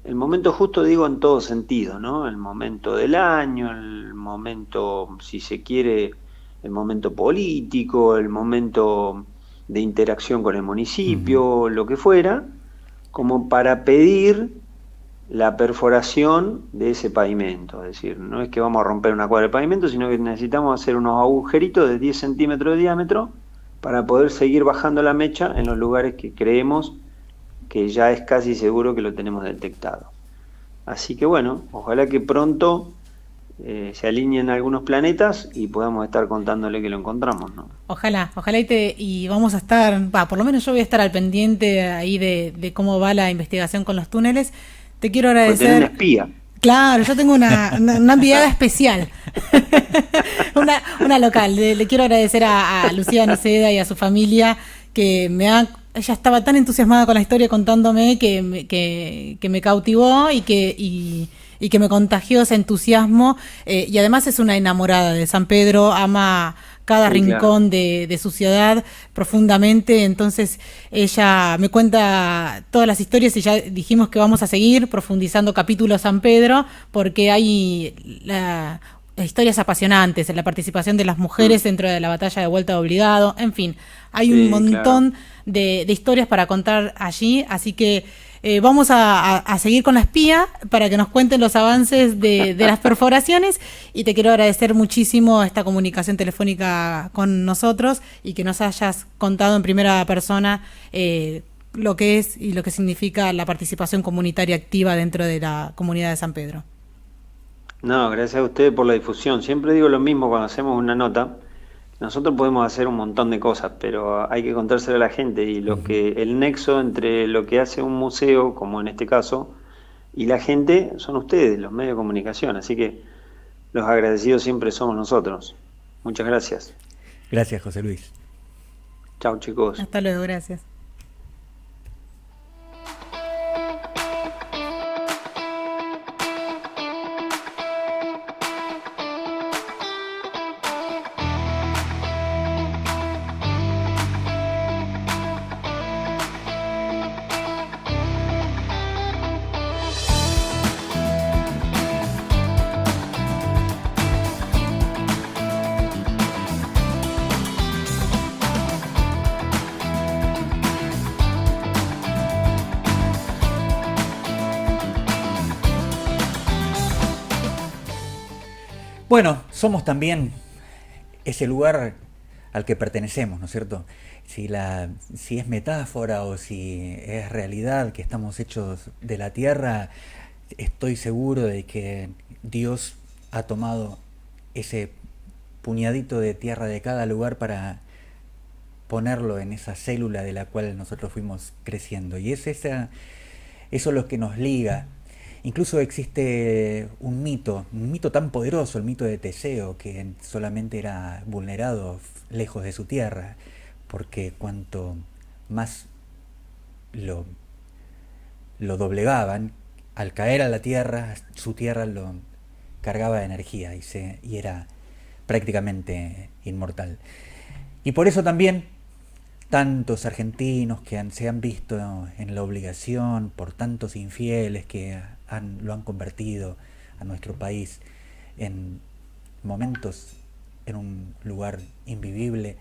digo en todo sentido, ¿no? El momento del año, el momento, si se quiere, el momento político, el momento de interacción con el municipio, lo que fuera, como para pedir la perforación de ese pavimento. Es decir, no es que vamos a romper una cuadra de pavimento, sino que necesitamos hacer unos agujeritos de 10 centímetros de diámetro para poder seguir bajando la mecha en los lugares que creemos que ya es casi seguro que lo tenemos detectado. Así que bueno, ojalá que pronto se alineen algunos planetas y podamos estar contándole que lo encontramos, ¿no? Ojalá y vamos a estar, por lo menos yo voy a estar al pendiente ahí de cómo va la investigación con los túneles. Te quiero agradecer. Porque tenés una espía. Claro, yo tengo una enviada especial, una local. Le quiero agradecer a Lucía Noceda y a su familia, que ella estaba tan entusiasmada con la historia contándome que me cautivó y que me contagió ese entusiasmo, y además es una enamorada de San Pedro, ama cada Sí, rincón de su ciudad profundamente. Entonces ella me cuenta todas las historias y ya dijimos que vamos a seguir profundizando capítulo San Pedro porque hay historias apasionantes en la participación de las mujeres dentro de la batalla de Vuelta de Obligado. En fin, hay un sí, montón claro. de historias para contar allí, así que vamos a seguir con la espía para que nos cuenten los avances de las perforaciones y te quiero agradecer muchísimo esta comunicación telefónica con nosotros y que nos hayas contado en primera persona lo que es y lo que significa la participación comunitaria activa dentro de la comunidad de San Pedro. No, gracias a ustedes por la difusión. Siempre digo lo mismo cuando hacemos una nota. Nosotros podemos hacer un montón de cosas, pero hay que contárselo a la gente y el nexo entre lo que hace un museo, como en este caso, y la gente son ustedes, los medios de comunicación. Así que los agradecidos siempre somos nosotros. Muchas gracias. Gracias, José Luis. Chao, chicos. Hasta luego, gracias. Bueno, somos también ese lugar al que pertenecemos, ¿no es cierto? Si es metáfora o si es realidad que estamos hechos de la tierra, estoy seguro de que Dios ha tomado ese puñadito de tierra de cada lugar para ponerlo en esa célula de la cual nosotros fuimos creciendo. Y eso es lo que nos liga. Incluso existe un mito tan poderoso, el mito de Teseo, que solamente era vulnerado lejos de su tierra, porque cuanto más lo doblegaban, al caer a la tierra, su tierra lo cargaba de energía y era prácticamente inmortal. Y por eso también tantos argentinos que se han visto en la obligación por tantos infieles que lo han convertido a nuestro país en momentos en un lugar invivible,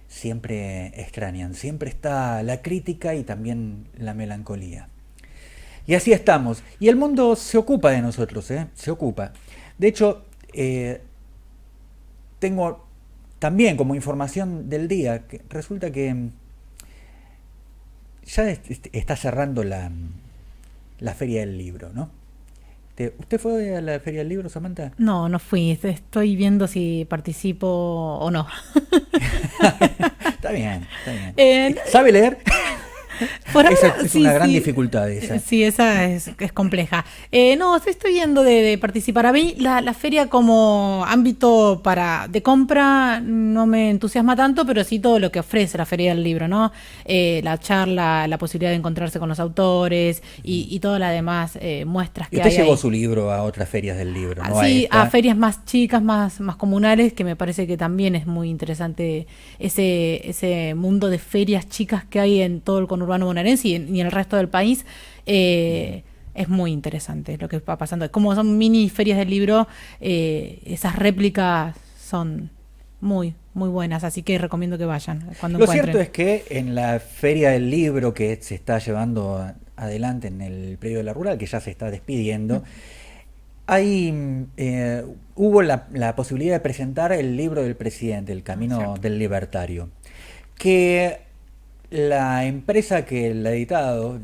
siempre extrañan, siempre está la crítica y también la melancolía. Y así estamos. Y el mundo se ocupa de nosotros, se ocupa. De hecho, tengo también como información del día que resulta que ya está cerrando la Feria del Libro, ¿no? ¿Usted fue a la Feria del Libro, Samantha? No, no fui. Estoy viendo si participo o no. Está bien, está bien. ¿Sabe leer? Por ahora, esa es sí, una gran sí. dificultad esa. Sí, esa es compleja. No, estoy viendo de participar. A mí la feria como ámbito de compra no me entusiasma tanto, pero sí todo lo que ofrece la Feria del Libro, ¿no? La charla, la posibilidad de encontrarse con los autores y todas las demás muestras que y usted hay llevó ahí. Su libro a otras ferias del libro, ¿no? Sí, a ferias más chicas, más comunales, que me parece que también es muy interesante ese mundo de ferias chicas que hay en todo el conurbano bonaerense y en el resto del país. Es muy interesante lo que va pasando. Como son mini ferias del libro, esas réplicas son muy, muy buenas, así que recomiendo que vayan cuando Lo encuentren. cierto es que en la Feria del Libro que se está llevando adelante en el predio de la Rural, que ya se está despidiendo, hubo la posibilidad de presentar el libro del presidente, El Camino del Libertario, que la empresa que la ha editado,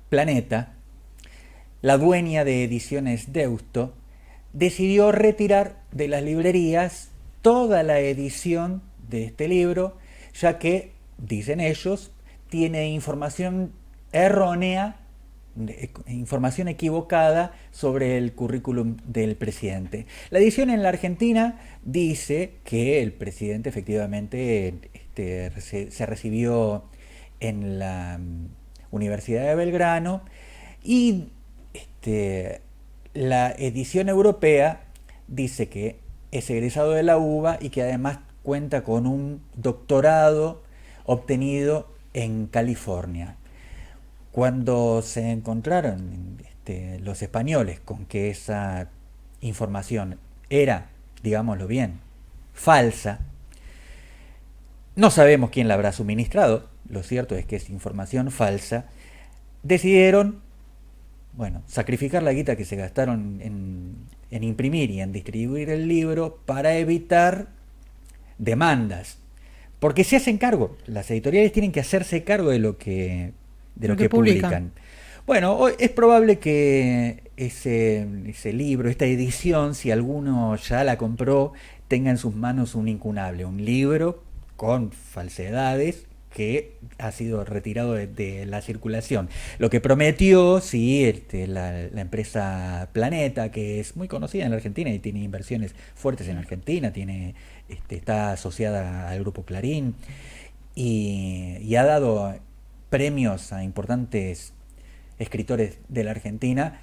Planeta, la dueña de Ediciones Deusto, decidió retirar de las librerías toda la edición de este libro, ya que, dicen ellos, tiene información errónea, información equivocada sobre el currículum del presidente. La edición en la Argentina dice que el presidente efectivamente se recibió en la Universidad de Belgrano y la edición europea dice que es egresado de la UBA y que además cuenta con un doctorado obtenido en California. Cuando se encontraron los españoles con que esa información era, digámoslo bien, falsa, no sabemos quién la habrá suministrado, lo cierto es que es información falsa, decidieron, bueno, sacrificar la guita que se gastaron en imprimir y en distribuir el libro para evitar demandas. Porque se hacen cargo, las editoriales tienen que hacerse cargo de lo que publican. Bueno, es probable que ese libro, esta edición, si alguno ya la compró, tenga en sus manos un incunable, un libro con falsedades que ha sido retirado de la circulación. Lo que prometió, sí, la empresa Planeta, que es muy conocida en la Argentina y tiene inversiones fuertes en Argentina, está asociada al grupo Clarín y ha dado premios a importantes escritores de la Argentina,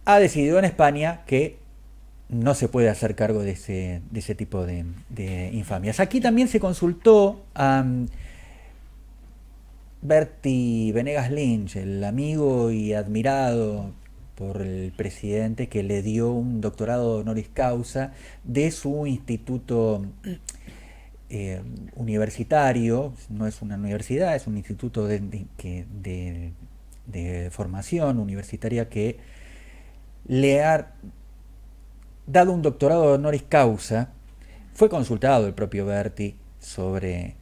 ha decidido en España que no se puede hacer cargo de ese tipo de infamias. Aquí también se consultó a Bertie Venegas Lynch, el amigo y admirado por el presidente, que le dio un doctorado honoris causa de su instituto universitario. No es una universidad, es un instituto de formación universitaria que le ha dado un doctorado honoris causa. Fue consultado el propio Bertie sobre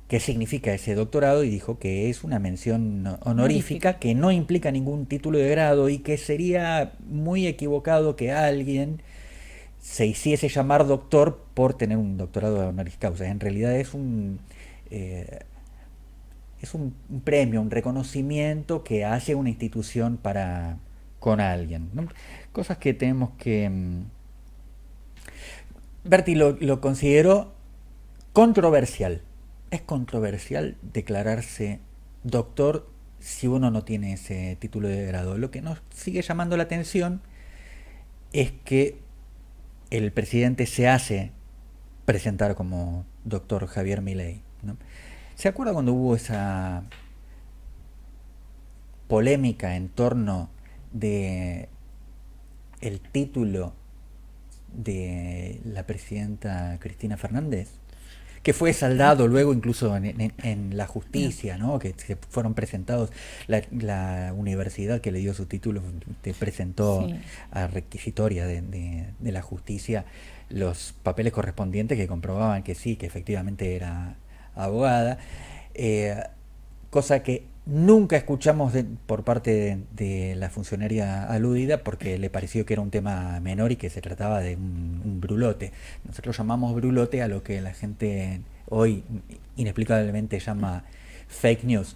qué significa ese doctorado y dijo que es una mención honorífica que no implica ningún título de grado y que sería muy equivocado que alguien se hiciese llamar doctor por tener un doctorado honoris causa. En realidad es un premio, un reconocimiento que hace una institución con alguien, ¿no? Cosas que tenemos que... Bertie lo consideró controversial. Es controversial declararse doctor si uno no tiene ese título de grado. Lo que nos sigue llamando la atención es que el presidente se hace presentar como doctor Javier Milei, ¿no? ¿Se acuerda cuando hubo esa polémica en torno de el título de la presidenta Cristina Fernández, que fue saldado luego incluso en la justicia, ¿no? Que se fueron presentados, la universidad que le dio su título presentó a requisitoria de la justicia los papeles correspondientes que comprobaban que sí, que efectivamente era abogada, cosa que nunca escuchamos por parte de la funcionaria aludida, porque le pareció que era un tema menor y que se trataba de un brulote. Nosotros llamamos brulote a lo que la gente hoy inexplicablemente llama fake news.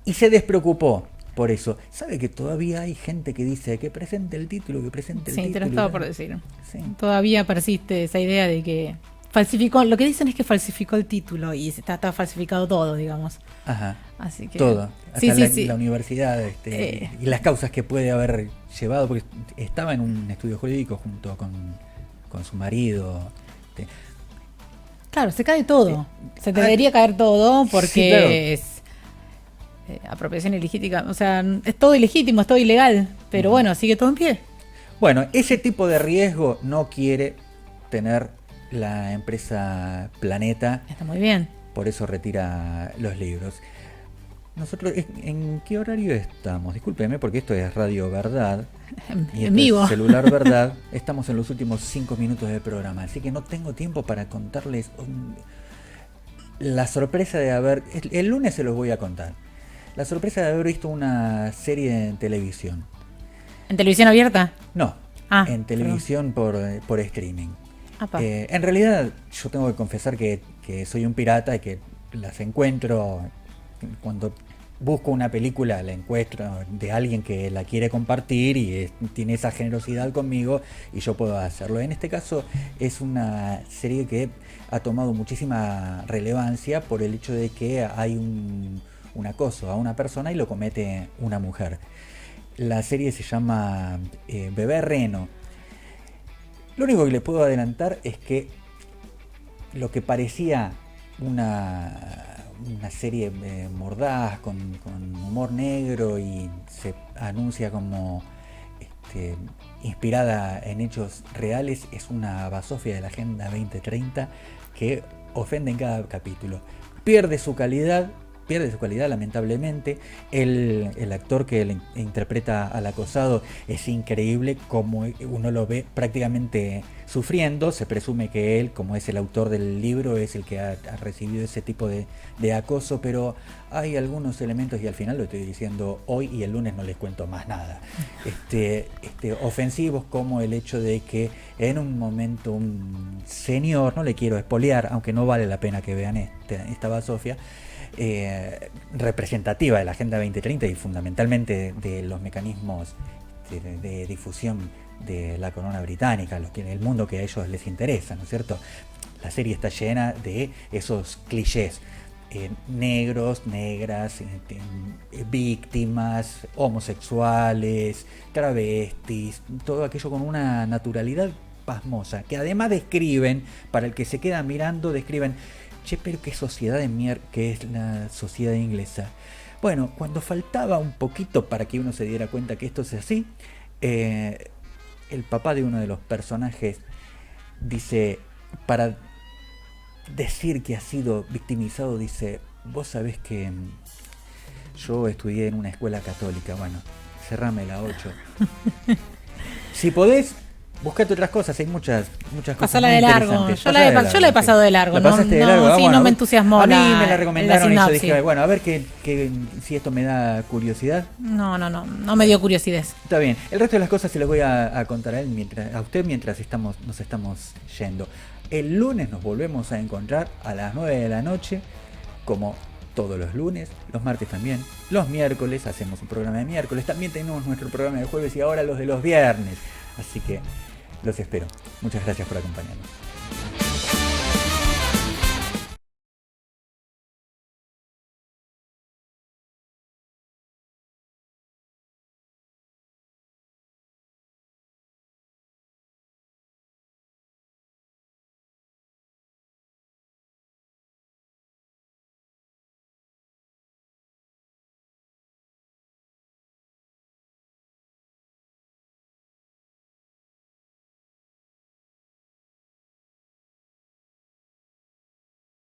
Y se despreocupó por eso. ¿Sabe que todavía hay gente que dice que presente el título, que presente el título? Sí, te lo estaba por decir. Sí. Todavía persiste esa idea de que falsificó, lo que dicen es que falsificó el título y está falsificado todo, digamos. Ajá. Así que todo, hasta la universidad y las causas que puede haber llevado, porque estaba en un estudio jurídico junto con su marido. Claro, se cae todo. Se debería caer todo porque sí, claro. Es apropiación ilegítima. O sea, es todo ilegítimo, es todo ilegal. Pero bueno, sigue todo en pie. Bueno, ese tipo de riesgo no quiere tener la empresa Planeta. Está muy bien. Por eso retira los libros. Nosotros, ¿en qué horario estamos? Discúlpeme, porque esto es Radio Verdad. En vivo. Celular Verdad. Estamos en los últimos 5 minutos del programa, así que no tengo tiempo para contarles la sorpresa de haber... El lunes se los voy a contar. La sorpresa de haber visto una serie en televisión. ¿En televisión abierta? No, en televisión por streaming. En realidad yo tengo que confesar que soy un pirata y que las encuentro cuando busco una película, la encuentro de alguien que la quiere compartir y tiene esa generosidad conmigo y yo puedo hacerlo. En este caso es una serie que ha tomado muchísima relevancia por el hecho de que hay un acoso a una persona y lo comete una mujer. La serie se llama Bebé Reno. Lo único que le puedo adelantar es que lo que parecía una serie mordaz, con humor negro y se anuncia como inspirada en hechos reales, es una basofia de la Agenda 2030 que ofende en cada capítulo. Pierde su calidad lamentablemente. El actor que le interpreta al acosado es increíble, como uno lo ve prácticamente sufriendo. Se presume que él, como es el autor del libro, es el que ha recibido ese tipo de acoso, pero hay algunos elementos, y al final lo estoy diciendo hoy y el lunes no les cuento más nada, ofensivos, como el hecho de que en un momento un señor, no le quiero espolear, aunque no vale la pena que vean esta basofia, representativa de la Agenda 2030 y fundamentalmente de los mecanismos de difusión de la corona británica, el mundo que a ellos les interesa, ¿no es cierto? La serie está llena de esos clichés, negros, negras, víctimas, homosexuales, travestis, todo aquello con una naturalidad pasmosa, que además describen, para el que se queda mirando, describen: che, pero qué sociedad de mierda que es la sociedad inglesa. Bueno, cuando faltaba un poquito para que uno se diera cuenta que esto es así, el papá de uno de los personajes dice, para decir que ha sido victimizado, dice: vos sabés que yo estudié en una escuela católica. Bueno, cerrame la 8. Si podés, buscate otras cosas, hay muchas cosas. Pasala de largo. Yo la he pasado de largo. ¿La pasaste de largo? Sí, bueno, no me entusiasmó. A mí me la recomendaron y yo sinopsis. dije, bueno, a ver si esto me da curiosidad. No me dio curiosidad. Está bien. El resto de las cosas se las voy a contar a usted mientras nos estamos yendo. El lunes nos volvemos a encontrar a las 9 de la noche, como todos los lunes, los martes también, los miércoles hacemos un programa de miércoles, también tenemos nuestro programa de jueves y ahora los de los viernes. Así que los espero. Muchas gracias por acompañarnos.